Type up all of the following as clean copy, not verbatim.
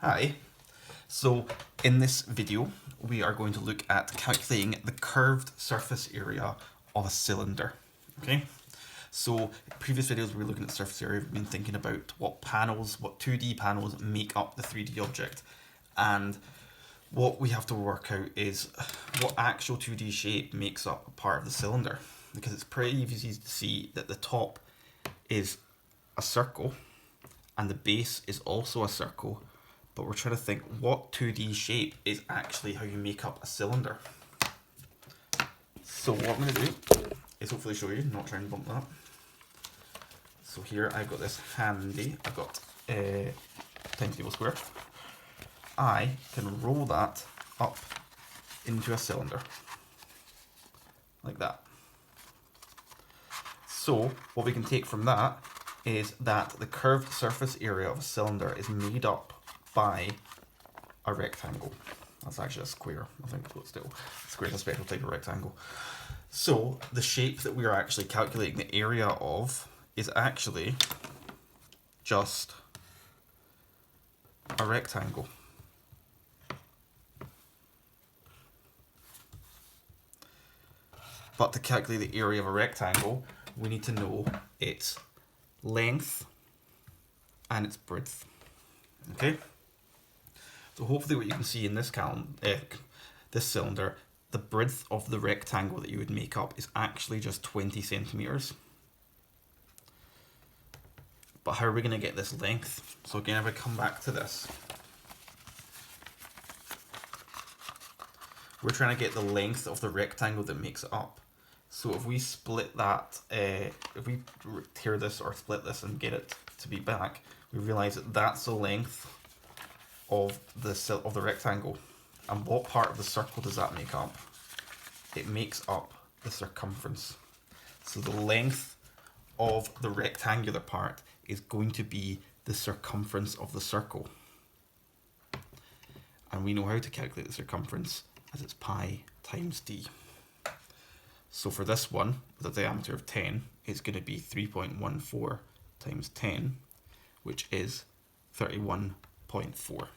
Hi. So in this video, we are going to look at calculating the curved surface area of a cylinder. Okay. So previous videos we were looking at the surface area, we've been thinking about what 2D panels make up the 3D object. And what we have to work out is what actual 2D shape makes up a part of the cylinder. Because it's pretty easy to see that the top is a circle and the base is also a circle, but we're trying to think what 2D shape is actually how you make up a cylinder. So what I'm going to do is hopefully show you, not try and bump that. So here I've got this handy, I've got a times table square. I can roll that up into a cylinder, like that. So what we can take from that is that the curved surface area of a cylinder is made up by a rectangle. That's actually a square, I think, but still, square is a special type of rectangle. So the shape that we are actually calculating the area of is actually just a rectangle. But to calculate the area of a rectangle, we need to know its length and its breadth. Okay? So hopefully what you can see in this this cylinder, the breadth of the rectangle that you would make up is actually just 20 centimeters. But how are we going to get this length? So again, if I come back to this, we're trying to get the length of the rectangle that makes it up. So if we split that, if we tear this or split this and get it to be back, we realize that that's the length of the rectangle. And what part of the circle does that make up? It makes up the circumference. So the length of the rectangular part is going to be the circumference of the circle. And we know how to calculate the circumference as it's pi times d. So for this one, with a diameter of 10, it's going to be 3.14 times 10, which is 31.4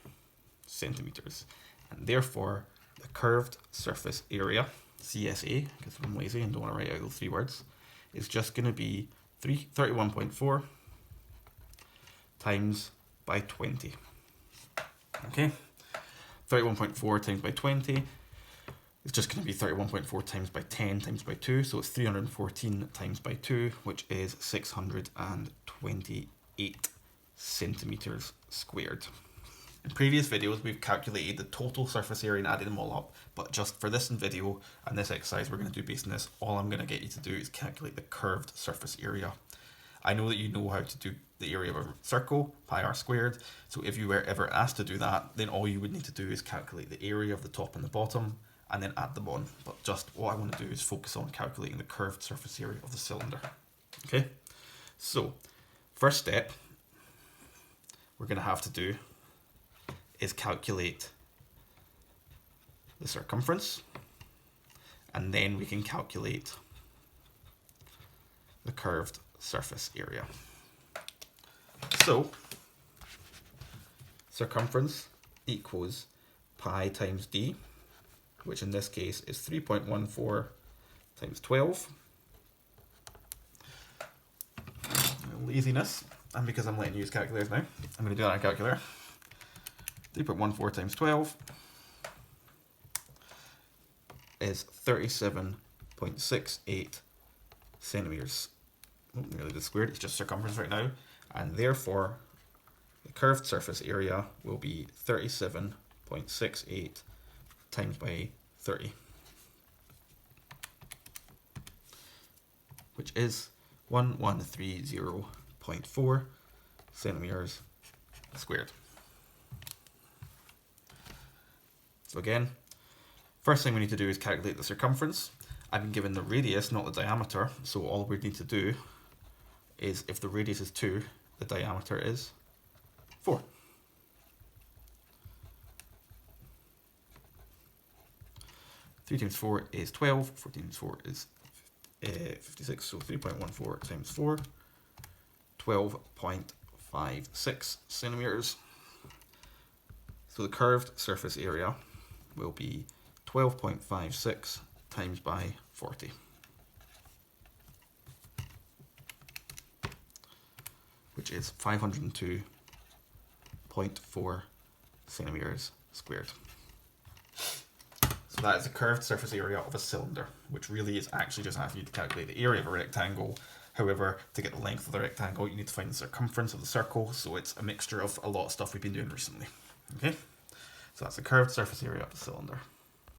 centimeters. And therefore, the curved surface area, CSA, because I'm lazy and don't want to write out those three words, is just going to be 31.4 times by 20. Okay? 31.4 times by 20 is just going to be 31.4 times by 10 times by 2, so it's 314 times by 2, which is 628 centimeters squared. In previous videos, we've calculated the total surface area and added them all up, but just for this video and this exercise we're going to do based on this, all I'm going to get you to do is calculate the curved surface area. I know that you know how to do the area of a circle, pi r squared, so if you were ever asked to do that, then all you would need to do is calculate the area of the top and the bottom, and then add them on. But just what I want to do is focus on calculating the curved surface area of the cylinder. Okay, so first step we're going to have to do is calculate the circumference, and then we can calculate the curved surface area. So circumference equals pi times d, which in this case is 3.14 times 12. Laziness, and because I'm letting you use calculators now, I'm going to do that on a calculator. 3.14 times 12 is 37.68 centimeters. Not nearly the squared, it's just circumference right now, and therefore the curved surface area will be 37.68 times by 30, which is 1130.4 centimeters squared. So again, first thing we need to do is calculate the circumference. I've been given the radius, not the diameter, so all we need to do is, if the radius is 2, the diameter is 4. Three times 4 is 12, 4 times 4 is 56, so 3.14 times 4, 12.56 centimeters. So the curved surface area will be 12.56 times by 40. Which is 502.4 centimeters squared. So that is the curved surface area of a cylinder, which really is actually just asking you to calculate the area of a rectangle. However, to get the length of the rectangle, you need to find the circumference of the circle, so it's a mixture of a lot of stuff we've been doing recently. Okay, so that's the curved surface area of a cylinder.